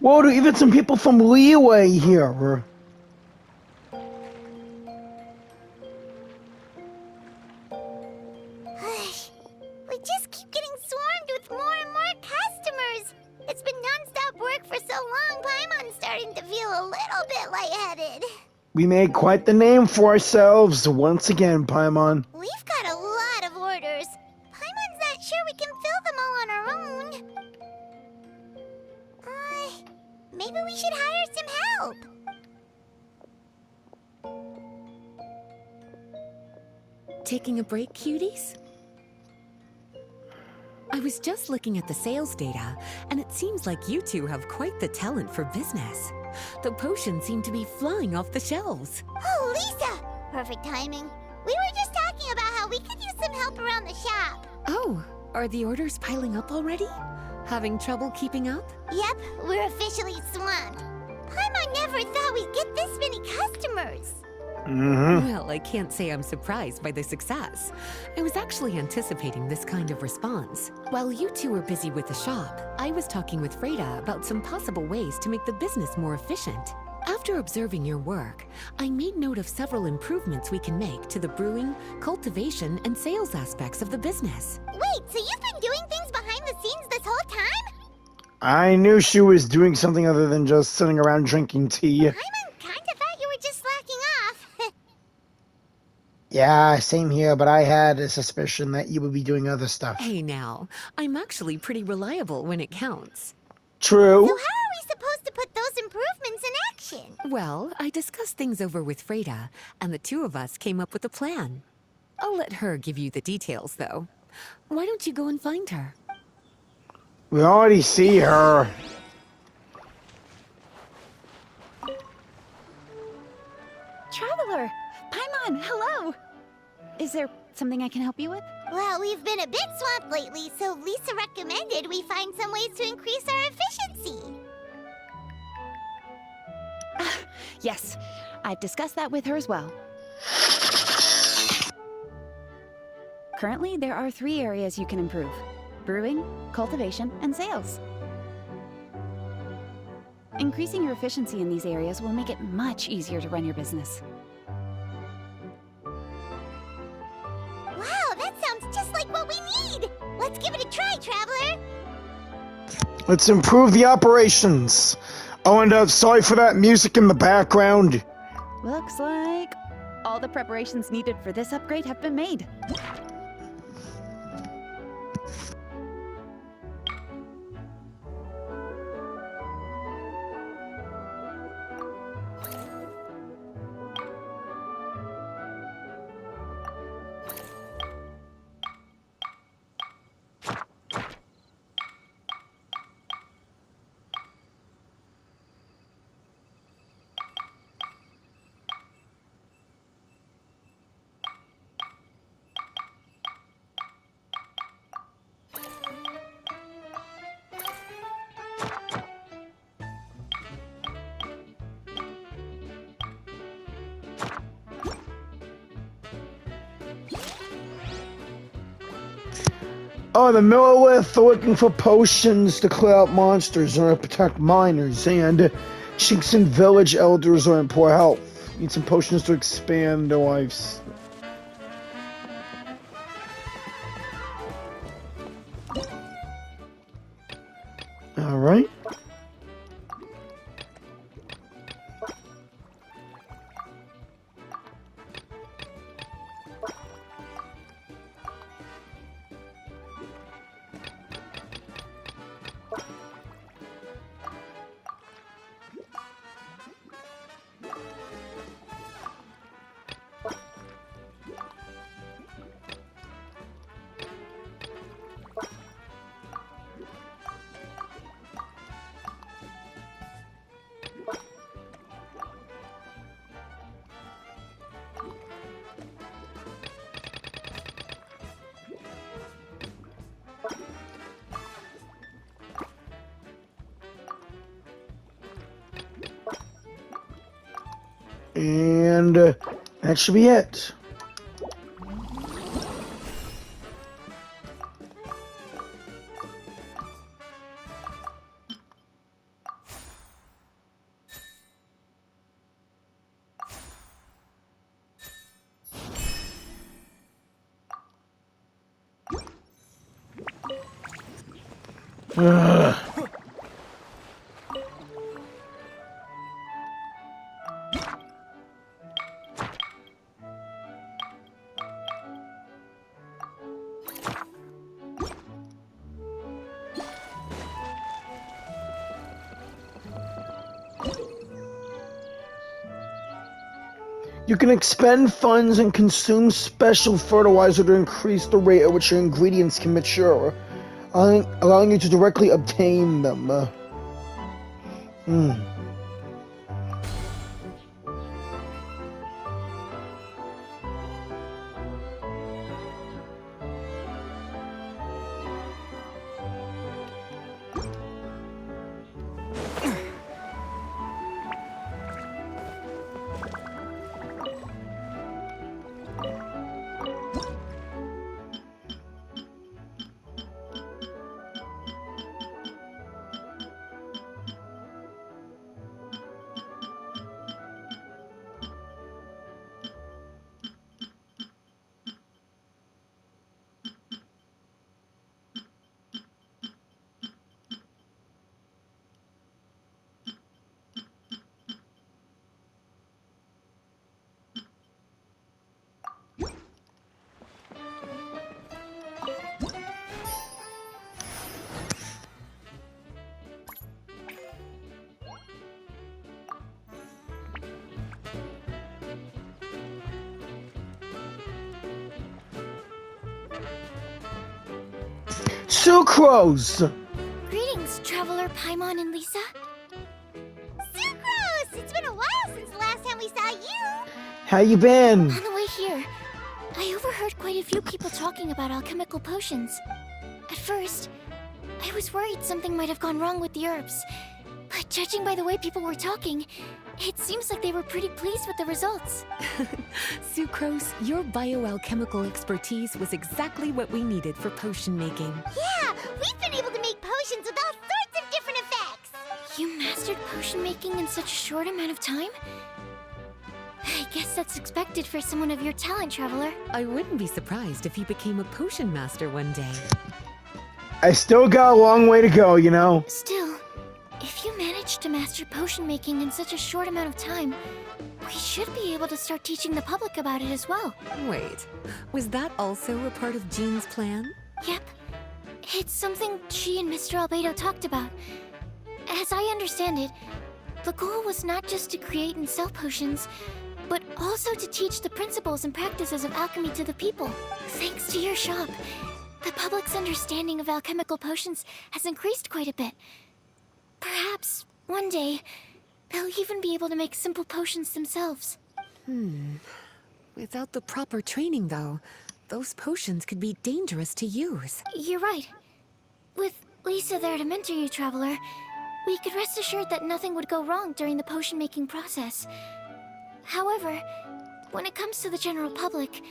Whoa, even some people from Leeway here. We just keep getting swarmed with more and more customers. It's been non-stop work for so long, Paimon's starting to feel a little bit lightheaded. We made quite the name for ourselves once again, Paimon. We've got a lot of orders. Paimon's not sure we can fill them all on our own. Maybe we should hire some help. Taking a break, cuties? I was just looking at the sales data, and it seems like you two have quite the talent for business. The potions seem to be flying off the shelves. Oh, Lisa! Perfect timing. We were just talking about how we could use some help around the shop. Oh, are the orders piling up already? Having trouble keeping up? Yep, we're officially swamped. Paimon never thought we'd get this many customers. Well, I can't say I'm surprised by the success. I was actually anticipating this kind of response. While you two were busy with the shop, I was talking with Freda about some possible ways to make the business more efficient. After observing your work, I made note of several improvements we can make to the brewing, cultivation, and sales aspects of the business. Wait, so you've been doing things behind the scenes this whole time? I knew she was doing something other than just sitting around drinking tea. Paimon kinda thought you were just slacking off. Yeah, same here, but I had a suspicion that you would be doing other stuff. Hey now, I'm actually pretty reliable when it counts. True. So how are we supposed to put those improvements in action? Well, I discussed things over with Freda, and the two of us came up with a plan. I'll let her give you the details, though. Why don't you go and find her? We already see her. Traveler! Paimon, hello! Is there something I can help you with? Well, we've been a bit swamped lately, so Lisa recommended we find some ways to increase our efficiency. Yes, I've discussed that with her as well. Currently, there are 3 areas you can improve: brewing, cultivation, and sales. Increasing your efficiency in these areas will make it much easier to run your business. Wow, that sounds just like what we need! Let's give it a try, Traveler! Let's improve the operations. Oh, and sorry for that music in the background. Looks like all the preparations needed for this upgrade have been made. Oh, the Millilith are looking for potions to clear out monsters or protect miners, and Chinxin village elders are in poor health. Need some potions to expand their lives. Alright. And that should be it. Ugh. You can expend funds and consume special fertilizer to increase the rate at which your ingredients can mature, allowing you to directly obtain them. Sucrose! Greetings, Traveler Paimon and Lisa. Sucrose! It's been a while since the last time we saw you. How you been? On the way here, I overheard quite a few people talking about alchemical potions. At first, I was worried something might have gone wrong with the herbs. But judging by the way people were talking, it seems like they were pretty pleased with the results. Sucrose, your bioalchemical expertise was exactly what we needed for potion making. Yeah, we've been able to make potions with all sorts of different effects. You mastered potion making in such a short amount of time? I guess that's expected for someone of your talent, Traveler. I wouldn't be surprised if you became a potion master one day. I still got a long way to go, you know? Still, if you managed to master potion making in such a short amount of time, we should be able to start teaching the public about it as well. Wait, was that also a part of Jean's plan? Yep. It's something she and Mr. Albedo talked about. As I understand it, the goal was not just to create and sell potions, but also to teach the principles and practices of alchemy to the people. Thanks to your shop, the public's understanding of alchemical potions has increased quite a bit. Perhaps, one day, they'll even be able to make simple potions themselves. Without the proper training, though, those potions could be dangerous to use. You're right. With Lisa there to mentor you, Traveler, we could rest assured that nothing would go wrong during the potion-making process. However, when it comes to the general public,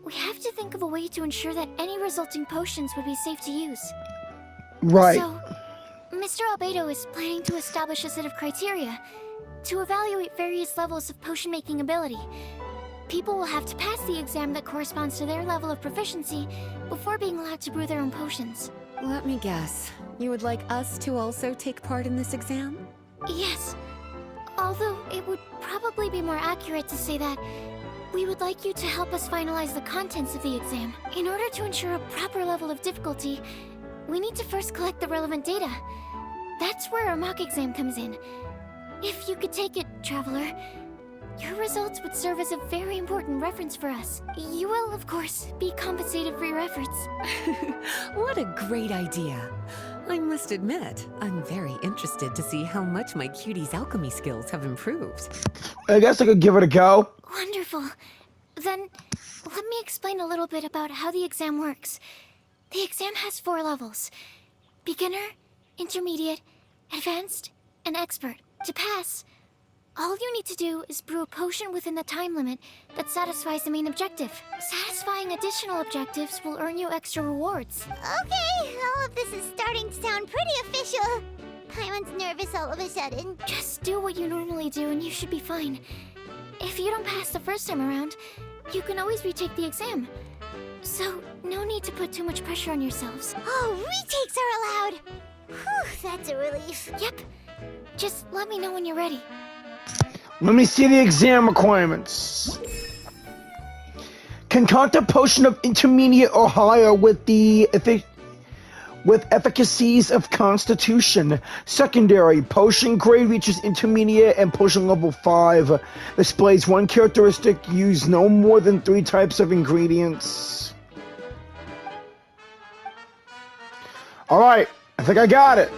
we have to think of a way to ensure that any resulting potions would be safe to use. Right. So, Mr. Albedo is planning to establish a set of criteria to evaluate various levels of potion-making ability. People will have to pass the exam that corresponds to their level of proficiency before being allowed to brew their own potions. Let me guess. You would like us to also take part in this exam? Yes. Although it would probably be more accurate to say that we would like you to help us finalize the contents of the exam. In order to ensure a proper level of difficulty, we need to first collect the relevant data. That's where our mock exam comes in. If you could take it, Traveler, your results would serve as a very important reference for us. You will, of course, be compensated for your efforts. What a great idea. I must admit, I'm very interested to see how much my cutie's alchemy skills have improved. I guess I could give it a go. Wonderful. Then, let me explain a little bit about how the exam works. The exam has 4 levels: beginner, intermediate, advanced, and expert. To pass, all you need to do is brew a potion within the time limit that satisfies the main objective. Satisfying additional objectives will earn you extra rewards. Okay, all of this is starting to sound pretty official. Paimon's nervous all of a sudden. Just do what you normally do and you should be fine. If you don't pass the first time around, you can always retake the exam. So, no need to put too much pressure on yourselves. Oh, retakes are allowed! Whew, that's a relief. Yep. Just let me know when you're ready. Let me see the exam requirements. Concoct a potion of intermediate or higher with efficacies of Constitution. Secondary, potion grade reaches intermediate and potion level 5. Displays one characteristic, use no more than 3 types of ingredients. Alright, I think I got it.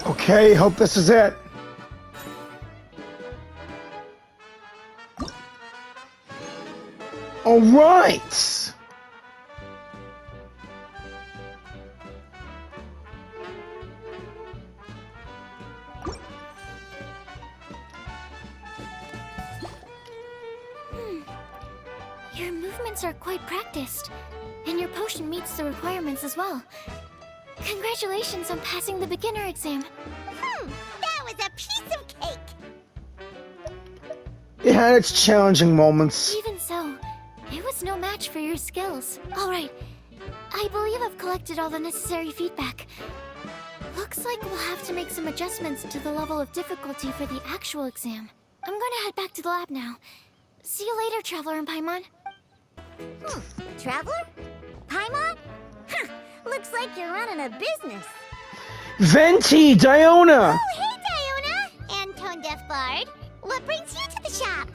Okay, hope this is it. All right. Your movements are quite practiced, and your potion meets the requirements as well. Congratulations on passing the beginner exam. That was a piece of cake. It had its challenging moments. Even so, it was no match for your skills. Alright, I believe I've collected all the necessary feedback. Looks like we'll have to make some adjustments to the level of difficulty for the actual exam. I'm gonna head back to the lab now. See you later, Traveler and Paimon. Traveler? Paimon? Huh, looks like you're running a business. Venti, Diona! Oh, hey, Diona! And Tone Deaf Bard. What brings you to the shop?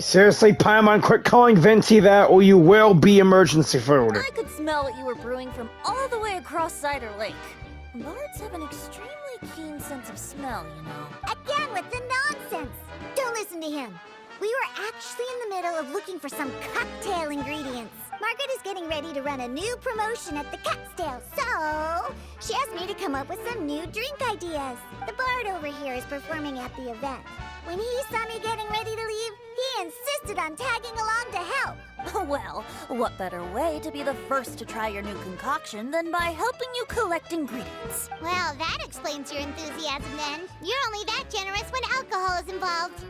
Seriously, Paimon, quit calling Venti that or you will be emergency food. I could smell what you were brewing from all the way across Cider Lake. Bards have an extremely keen sense of smell, you know. Again with the nonsense. Don't listen to him. We were actually in the middle of looking for some cocktail ingredients. Margaret is getting ready to run a new promotion at the Catstail, so she asked me to come up with some new drink ideas. The bard over here is performing at the event. When he saw me getting ready to leave, he insisted on tagging along to help. Well, what better way to be the first to try your new concoction than by helping you collect ingredients? Well, that explains your enthusiasm then. You're only that generous when alcohol is involved.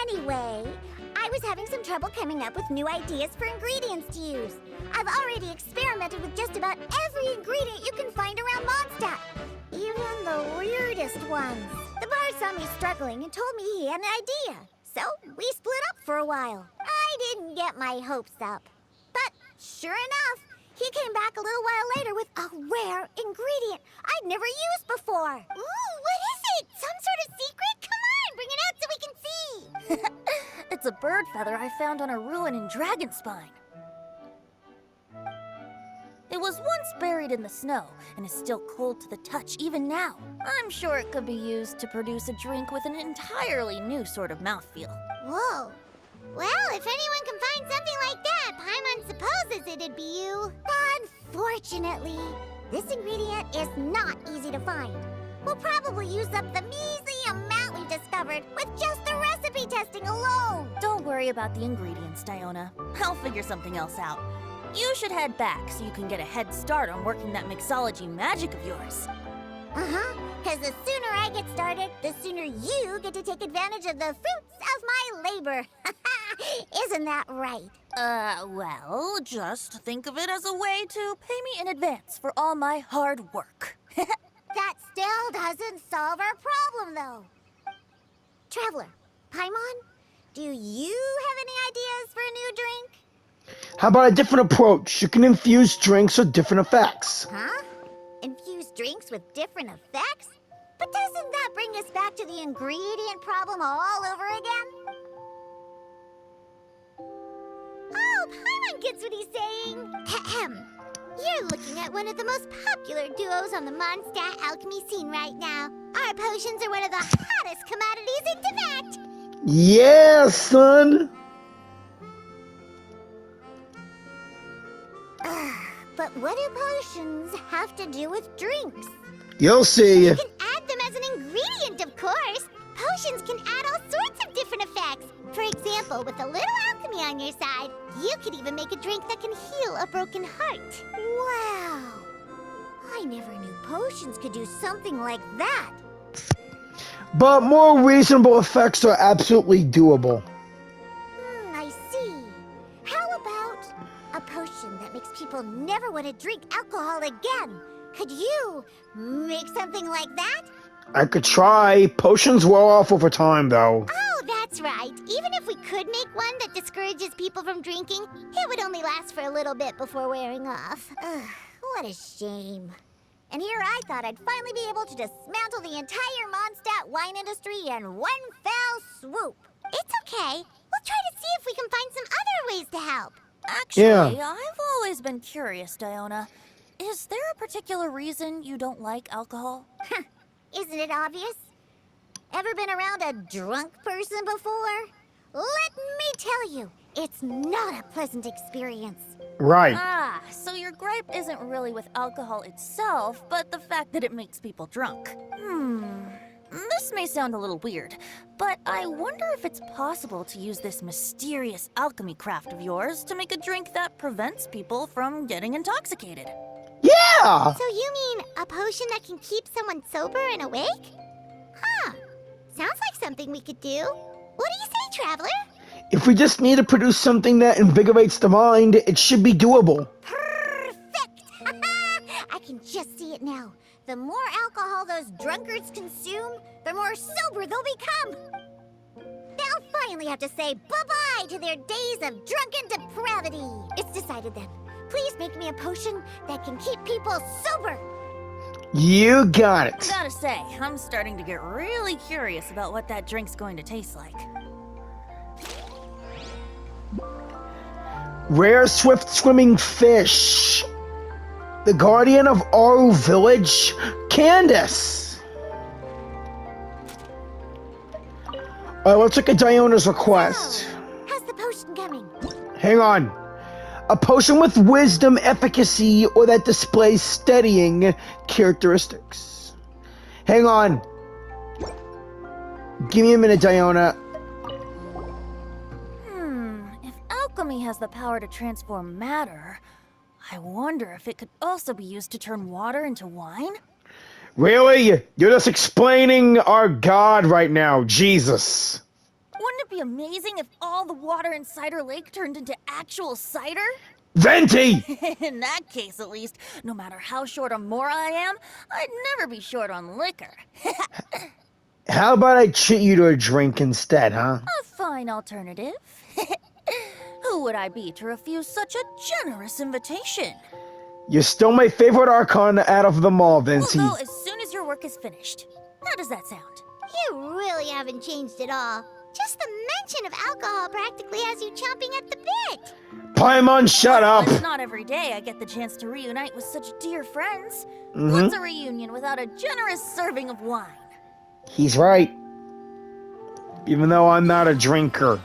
Anyway, I was having some trouble coming up with new ideas for ingredients to use. I've already experimented with just about every ingredient you can find around Mondstadt, even the weirdest ones. The bar saw me struggling and told me he had an idea, so we split up for a while. I didn't get my hopes up, but sure enough, he came back a little while later with a rare ingredient I'd never used before. Ooh, what is it? Some sort of secret? Come on, bring it out so we can see. It's a bird feather I found on a ruin in Dragonspine. It was once buried in the snow and is still cold to the touch even now. I'm sure it could be used to produce a drink with an entirely new sort of mouthfeel. Whoa. Well, if anyone can find something like that, Paimon supposes it'd be you. Unfortunately, this ingredient is not easy to find. We'll probably use up the measly amount we've discovered with just the recipe testing alone. Don't worry about the ingredients, Diona. I'll figure something else out. You should head back so you can get a head start on working that mixology magic of yours. Because the sooner I get started, the sooner you get to take advantage of the fruits of my labor. Isn't that right? Well, just think of it as a way to pay me in advance for all my hard work. That still doesn't solve our problem, though. Traveler, Paimon, do you have any ideas for a new drink? How about a different approach? You can infuse drinks with different effects. Huh? Infuse drinks with different effects? But doesn't that bring us back to the ingredient problem all over again? Oh, Paimon gets what he's saying. Ahem. You're looking at one of the most popular duos on the Mondstadt alchemy scene right now. Our potions are one of the hottest commodities in Tibet. Yeah, son. But what do potions have to do with drinks? You'll see. You can add them as an ingredient, of course. Potions can add all sorts of different effects. For example, with a little alchemy on your side, you could even make a drink that can heal a broken heart. Wow! I never knew potions could do something like that. But more reasonable effects are absolutely doable. I see. How about a potion that makes people never want to drink alcohol again? Could you make something like that? I could try. Potions wear off over time, though. Oh, that's right. Even if we could make one that discourages people from drinking, it would only last for a little bit before wearing off. Ugh, what a shame. And here I thought I'd finally be able to dismantle the entire Mondstadt wine industry in one fell swoop. It's okay. We'll try to see if we can find some other ways to help. Actually, Yeah. I've always been curious, Diona. Is there a particular reason you don't like alcohol? Isn't it obvious? Ever been around a drunk person before? Let me tell you, it's not a pleasant experience. Right. Ah, so your gripe isn't really with alcohol itself, but the fact that it makes people drunk. This may sound a little weird, but I wonder if it's possible to use this mysterious alchemy craft of yours to make a drink that prevents people from getting intoxicated. Yeah! So you mean a potion that can keep someone sober and awake? Huh. Sounds like something we could do. What do you say, Traveler? If we just need to produce something that invigorates the mind, it should be doable. Perfect! I can just see it now. The more alcohol those drunkards consume, the more sober they'll become. They'll finally have to say bye-bye to their days of drunken depravity. It's decided then. Please make me a potion that can keep people sober. You got it. Gotta say, I'm starting to get really curious about what that drink's going to taste like. Rare swift swimming fish. The guardian of Aru village, Candace. Alright, let's look at Diona's request. How's the potion coming? Hang on. A potion with wisdom, efficacy, or that displays steadying characteristics. Hang on. Give me a minute, Diona. If alchemy has the power to transform matter, I wonder if it could also be used to turn water into wine? Really? You're just explaining our god right now, Jesus. Wouldn't it be amazing if all the water in Cider Lake turned into actual cider? Venti! In that case, at least, no matter how short on more I am, I'd never be short on liquor. How about I treat you to a drink instead, huh? A fine alternative. Who would I be to refuse such a generous invitation? You're still my favorite Archon out of them all, We'll Venti. go as soon as your work is finished. How does that sound? You really haven't changed at all. Just the mention of alcohol practically has you chomping at the bit. Paimon, shut up! It's not every day I get the chance to reunite with such dear friends. What's a reunion without a generous serving of wine? He's right. Even though I'm not a drinker.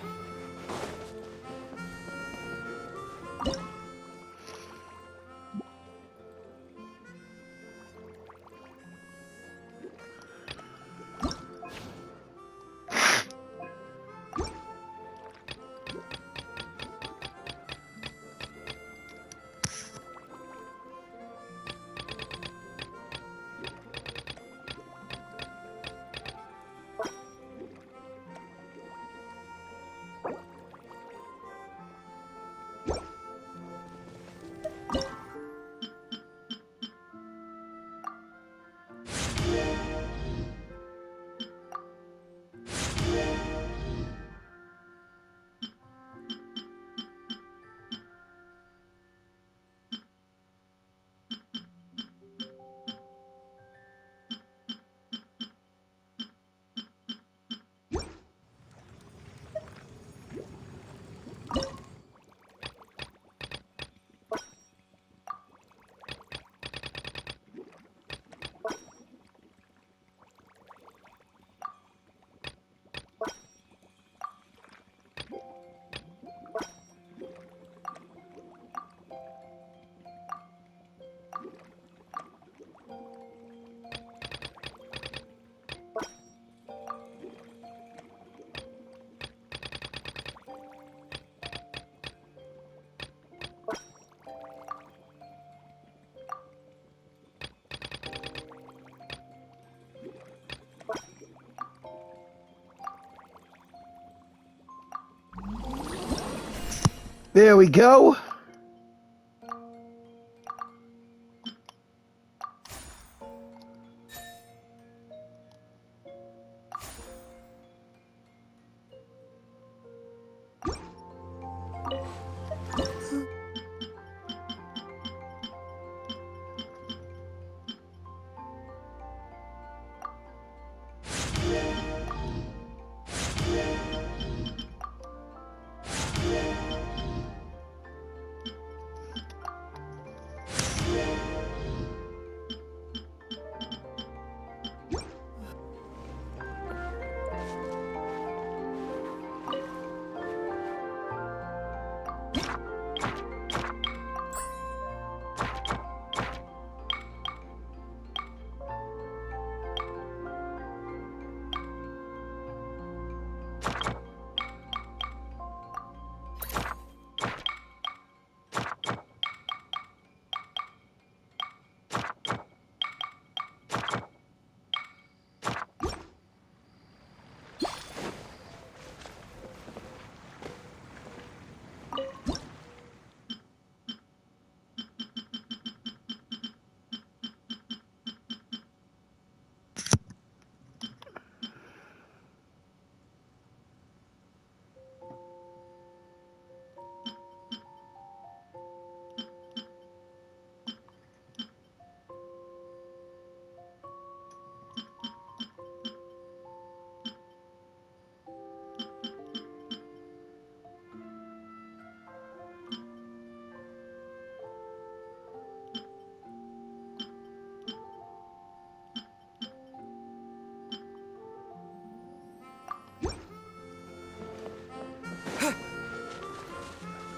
There we go.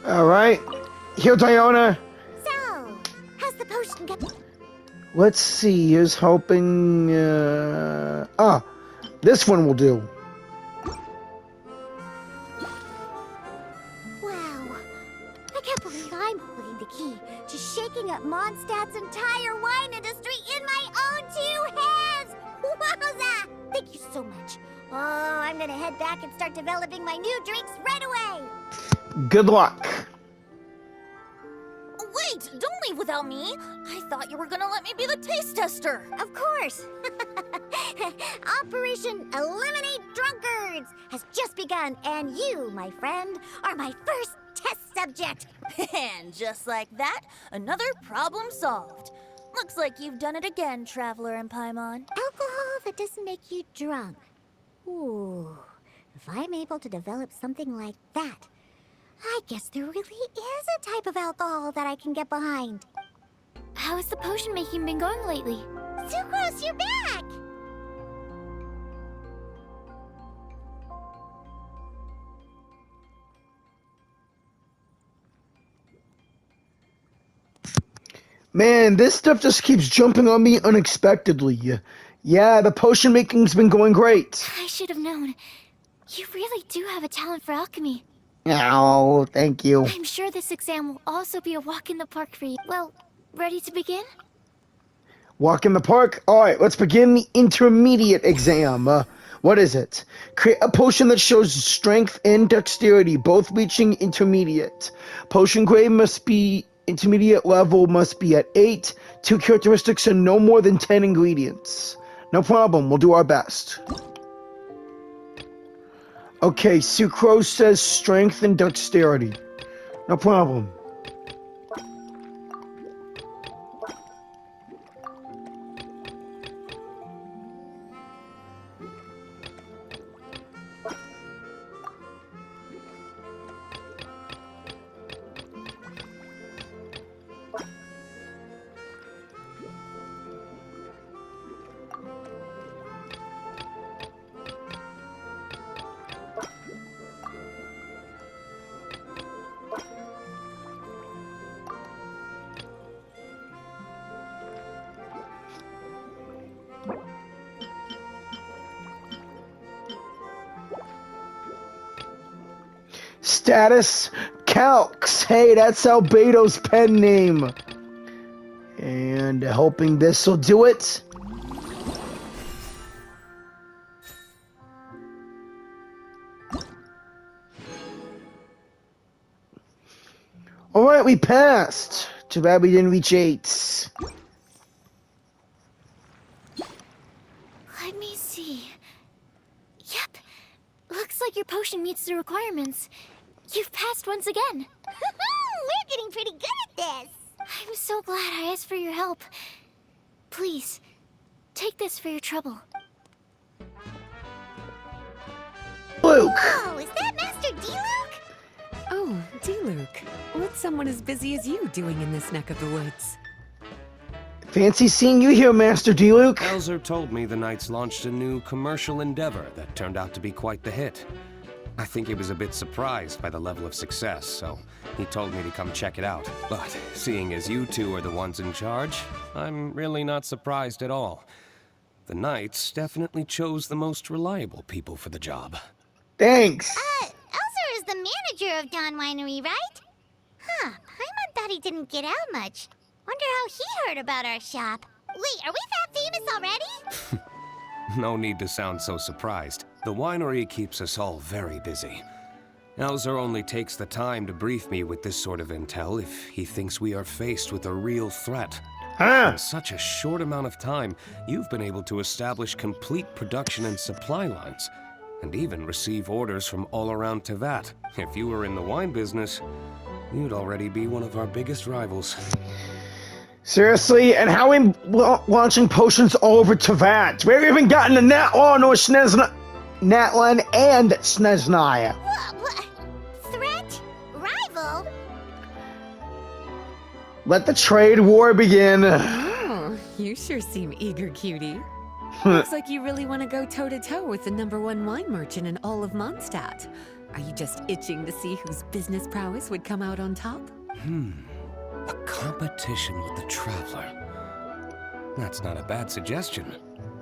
All right. Here, Diana. So, how's the potion going? Let's see. Here's hoping. This one will do. Wow. I can't believe I'm holding the key to shaking up Mondstadt's entire wine industry in my own 2 hands! Wowza! Thank you so much. Oh, I'm gonna head back and start developing my new drinks right away! Good luck. Wait, don't leave without me. I thought you were gonna let me be the taste tester. Of course! Operation Eliminate Drunkards has just begun, and you, my friend, are my first test subject. And just like that, another problem solved. Looks like you've done it again, Traveler and Paimon. Alcohol that doesn't make you drunk. Ooh, if I'm able to develop something like that, I guess there really is a type of alcohol that I can get behind. How has the potion making been going lately? Sucrose, you're back! Man, this stuff just keeps jumping on me unexpectedly. Yeah, the potion making's been going great. I should have known. You really do have a talent for alchemy. Oh, thank you. I'm sure this exam will also be a walk in the park for you. Well, ready to begin? Walk in the park? Alright, let's begin the intermediate exam. What is it? Create a potion that shows strength and dexterity, both reaching intermediate. Potion grade must be intermediate level must be at 8, 2 characteristics, and no more than 10 ingredients. No problem, we'll do our best. Okay, Sucrose says strength and dexterity. No problem. Status Calx. Hey, that's Albedo's pen name. And hoping this will do it. Alright, we passed. Too bad we didn't reach 8. Let me see. Yep. Looks like your potion meets the requirements. You've passed once again. We're getting pretty good at this. I'm so glad I asked for your help. Please, take this for your trouble. Luke! Oh, is that Master D-Luke? Oh, D-Luke, what's someone as busy as you doing in this neck of the woods? Fancy seeing you here, Master D-Luke. Elzer told me the Knights launched a new commercial endeavor that turned out to be quite the hit. I think he was a bit surprised by the level of success, so he told me to come check it out. But seeing as you two are the ones in charge, I'm really not surprised at all. The Knights definitely chose the most reliable people for the job. Thanks. Elzer is the manager of Dawn Winery, right? Huh, Paimon thought he didn't get out much. Wonder how he heard about our shop. Wait, are we that famous already? No need to sound so surprised. The winery keeps us all very busy. Elzer only takes the time to brief me with this sort of intel if he thinks we are faced with a real threat. In such a short amount of time, you've been able to establish complete production and supply lines, and even receive orders from all around Tevat. If you were in the wine business, you'd already be one of our biggest rivals. Seriously? And how are we launching potions all over Tevat? We haven't even gotten to Natlan or Natlan and Sneznaya. What? Threat? Rival? Let the trade war begin. Oh, you sure seem eager, cutie. Looks like you really want to go toe-to-toe with the #1 wine merchant in all of Mondstadt. Are you just itching to see whose business prowess would come out on top? A competition with the Traveler. That's not a bad suggestion.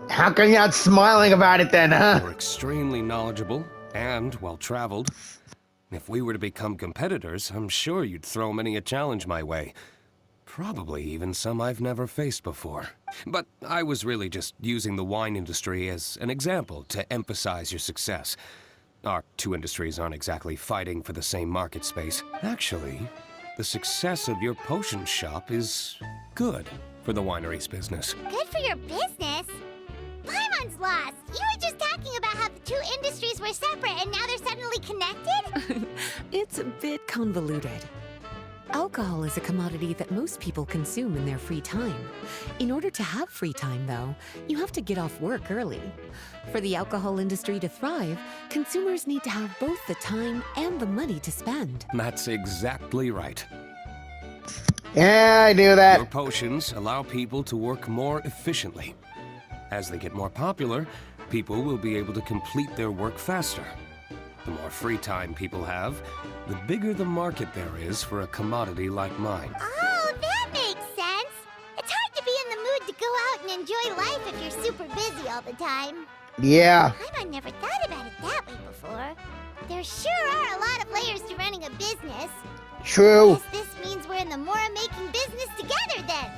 How come you're not smiling about it then, huh? You're extremely knowledgeable and well-traveled. If we were to become competitors, I'm sure you'd throw many a challenge my way. Probably even some I've never faced before. But I was really just using the wine industry as an example to emphasize your success. Our two industries aren't exactly fighting for the same market space. Actually, the success of your potion shop is good for the winery's business. Good for your business? Paimon's lost. You were just talking about how the two industries were separate and now they're suddenly connected? It's a bit convoluted. Alcohol is a commodity that most people consume in their free time. In order to have free time, though, you have to get off work early. For the alcohol industry to thrive, consumers need to have both the time and the money to spend. That's exactly right. Yeah, I knew that. Your potions allow people to work more efficiently. As they get more popular, people will be able to complete their work faster. The more free time people have, the bigger the market there is for a commodity like mine. Oh, that makes sense. It's hard to be in the mood to go out and enjoy life if you're super busy all the time. Yeah. Paimon never thought about it that way before. There sure are a lot of layers to running a business. True. Guess this means we're in the Mora-making business together then.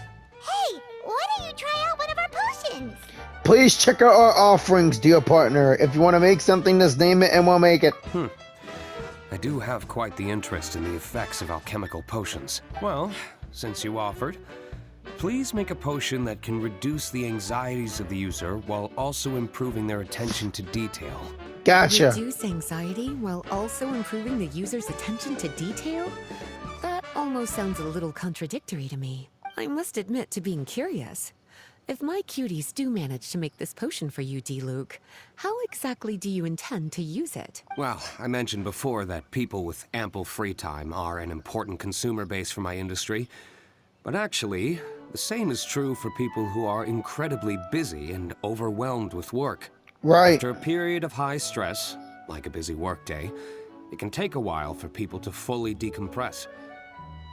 Hey, why don't you try out one of our potions? Please check out our offerings, dear partner. If you want to make something, just name it and we'll make it. I do have quite the interest in the effects of alchemical potions. Well, since you offered, please make a potion that can reduce the anxieties of the user while also improving their attention to detail. Gotcha. Reduce anxiety while also improving the user's attention to detail? That almost sounds a little contradictory to me. I must admit to being curious. If my cuties do manage to make this potion for you, D-Luke, how exactly do you intend to use it? Well, I mentioned before that people with ample free time are an important consumer base for my industry. But actually, the same is true for people who are incredibly busy and overwhelmed with work. Right. After a period of high stress, like a busy workday, it can take a while for people to fully decompress.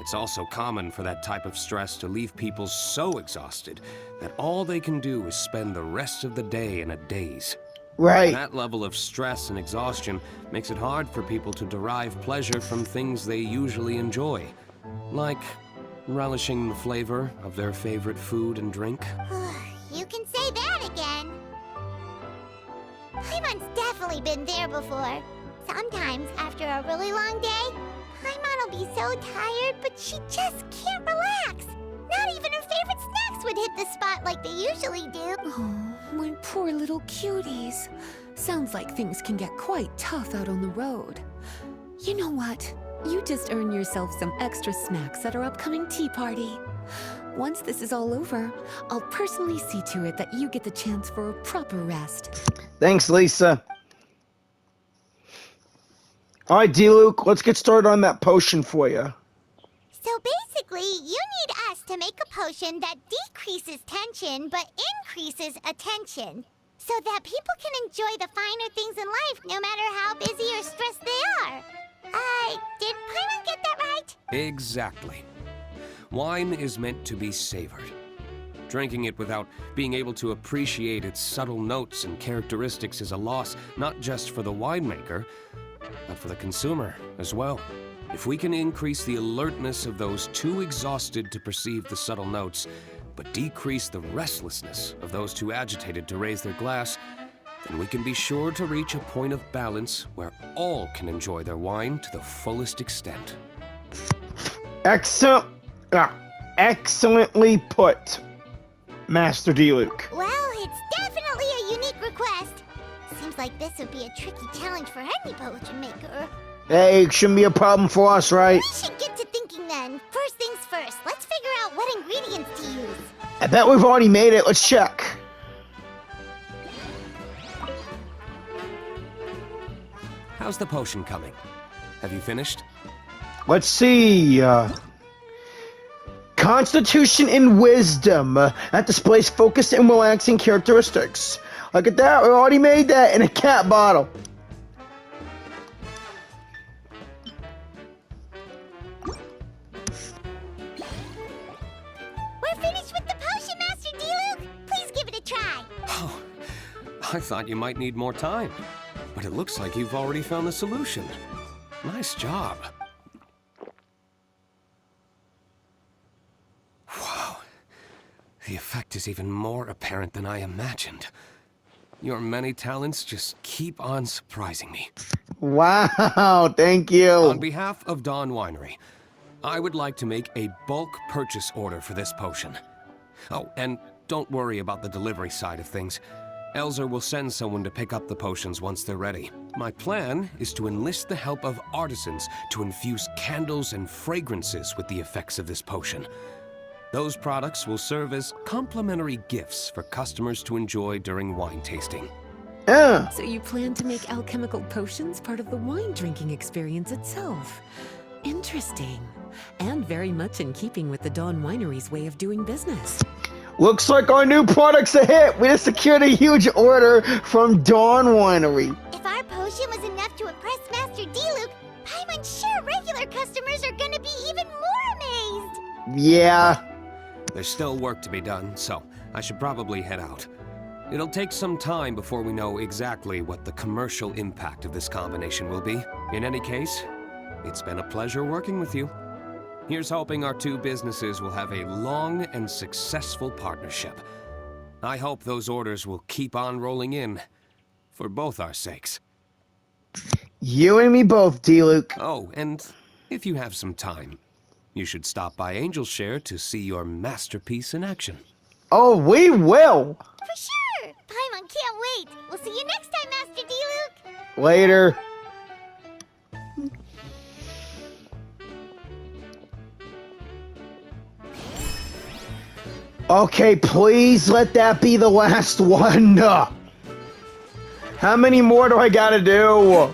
It's also common for that type of stress to leave people so exhausted that all they can do is spend the rest of the day in a daze. Right. That level of stress and exhaustion makes it hard for people to derive pleasure from things they usually enjoy, like relishing the flavor of their favorite food and drink. You can say that again. Paimon's definitely been there before. Sometimes, after a really long day, Paimon will be so tired, but she just can't relax. Not even her favorite snacks would hit the spot like they usually do. Oh, my poor little cuties. Sounds like things can get quite tough out on the road. You know what? You just earn yourself some extra snacks at our upcoming tea party. Once this is all over, I'll personally see to it that you get the chance for a proper rest. Thanks, Lisa. All right, D-Luke, let's get started on that potion for you. So basically, you need us to make a potion that decreases tension but increases attention, so that people can enjoy the finer things in life no matter how busy or stressed they are. Did Paimon get that right? Exactly. Wine is meant to be savored. Drinking it without being able to appreciate its subtle notes and characteristics is a loss not just for the winemaker, but for the consumer as well. If we can increase the alertness of those too exhausted to perceive the subtle notes, but decrease the restlessness of those too agitated to raise their glass, then we can be sure to reach a point of balance where all can enjoy their wine to the fullest extent. Excellently put, Master D-Luke. Well, it's definitely a unique request. Seems like this would be a tricky challenge for any potion maker. Hey, it shouldn't be a problem for us, right? We should get to thinking then. First things first, let's figure out what ingredients to use. I bet we've already made it. Let's check. How's the potion coming? Have you finished? Let's see. Constitution and Wisdom. That displays focused and relaxing characteristics. Look at that. We already made that in a cat bottle. I thought you might need more time, but it looks like you've already found the solution. Nice job. Wow. The effect is even more apparent than I imagined. Your many talents just keep on surprising me. Wow, thank you. On behalf of Dawn Winery, I would like to make a bulk purchase order for this potion. Oh, and don't worry about the delivery side of things. Elzer will send someone to pick up the potions once they're ready. My plan is to enlist the help of artisans to infuse candles and fragrances with the effects of this potion. Those products will serve as complimentary gifts for customers to enjoy during wine tasting. So you plan to make alchemical potions part of the wine drinking experience itself. Interesting. And very much in keeping with the Dawn Winery's way of doing business. Looks like our new product's a hit. We just secured a huge order from Dawn Winery. If our potion was enough to impress Master Diluc, Paimon's sure regular customers are gonna be even more amazed. Yeah. There's still work to be done, so I should probably head out. It'll take some time before we know exactly what the commercial impact of this combination will be. In any case, it's been a pleasure working with you. Here's hoping our two businesses will have a long and successful partnership. I hope those orders will keep on rolling in, for both our sakes. You and me both, Diluc. Oh, and if you have some time, you should stop by Angel's Share to see your masterpiece in action. Oh, we will. For sure! Paimon can't wait! We'll see you next time, Master Diluc! Later. Okay, please let that be the last one. How many more do I gotta do?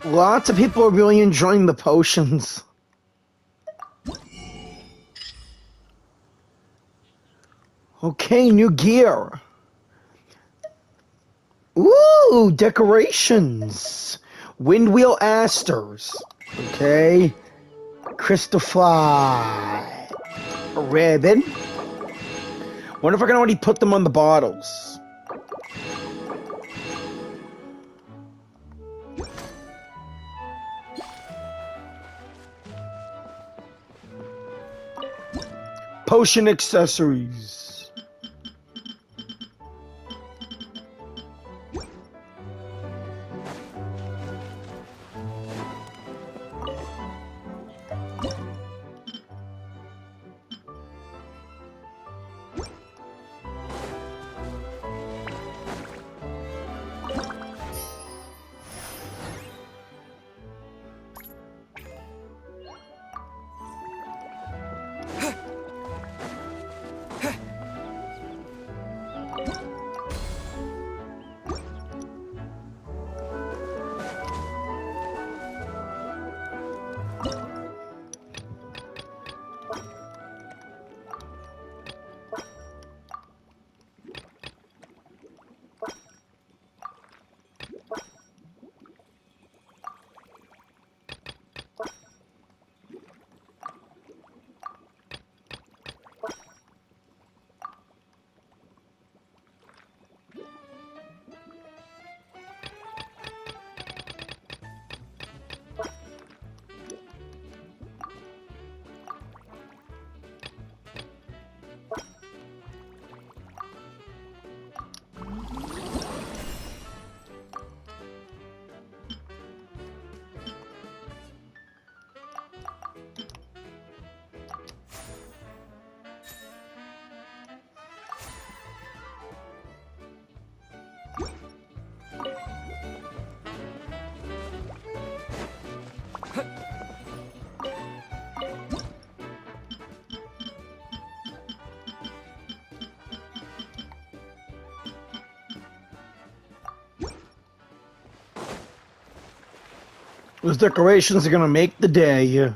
Lots of people are really enjoying the potions. Okay, new gear. Ooh, decorations. Windwheel asters. Okay. Crystal fly. A ribbon. Wonder if I can already put them on the bottles. Potion accessories. Those decorations are gonna make the day.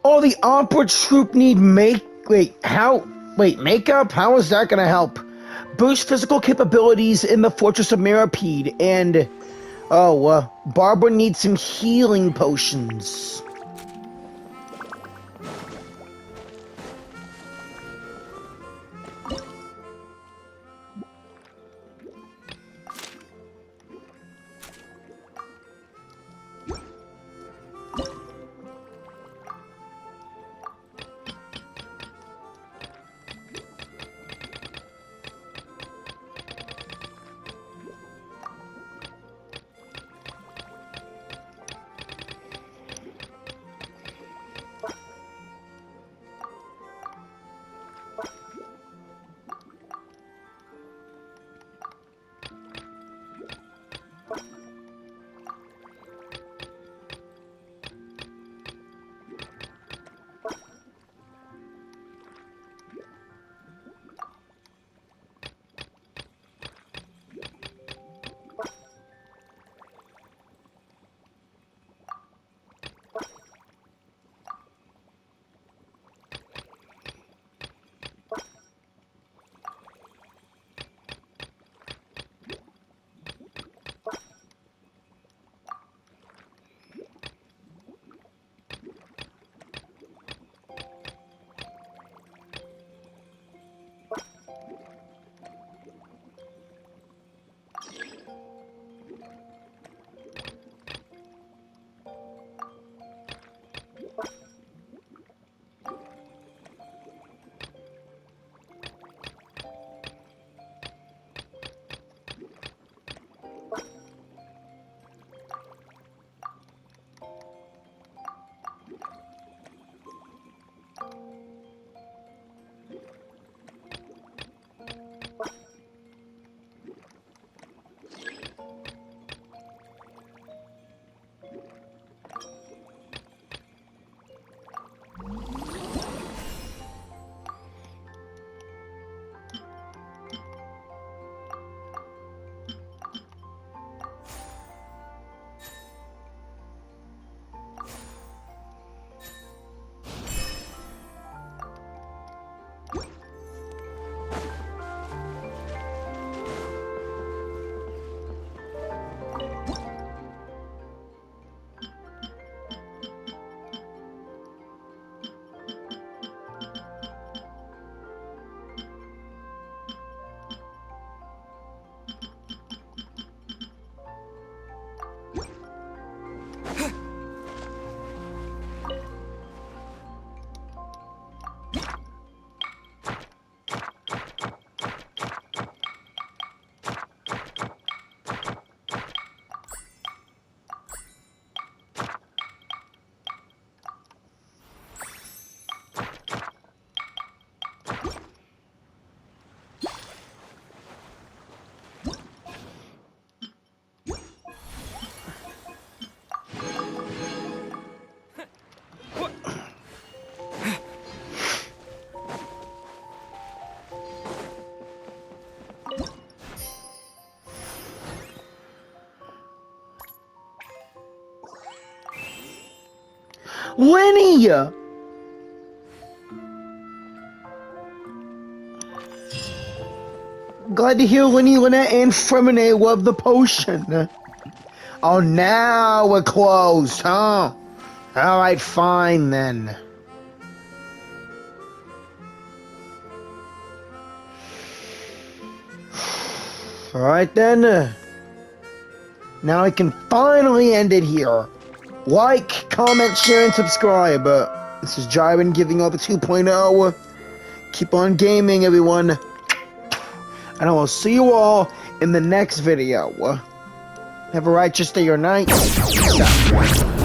Oh, the opera troupe need makeup? How is that gonna help? Boost physical capabilities in the Fortress of Mirapede, and Barbara needs some healing potions. Lenny! Glad to hear Lenny, Lynette, and Fremine love the potion. Oh, now we're closed, huh? Alright, fine then. Alright then. Now I can finally end it here. Like, comment, share, and subscribe. This is Jyran giving up a 2.0. Keep on gaming, everyone. And I will see you all in the next video. Have a righteous day or night. Peace out.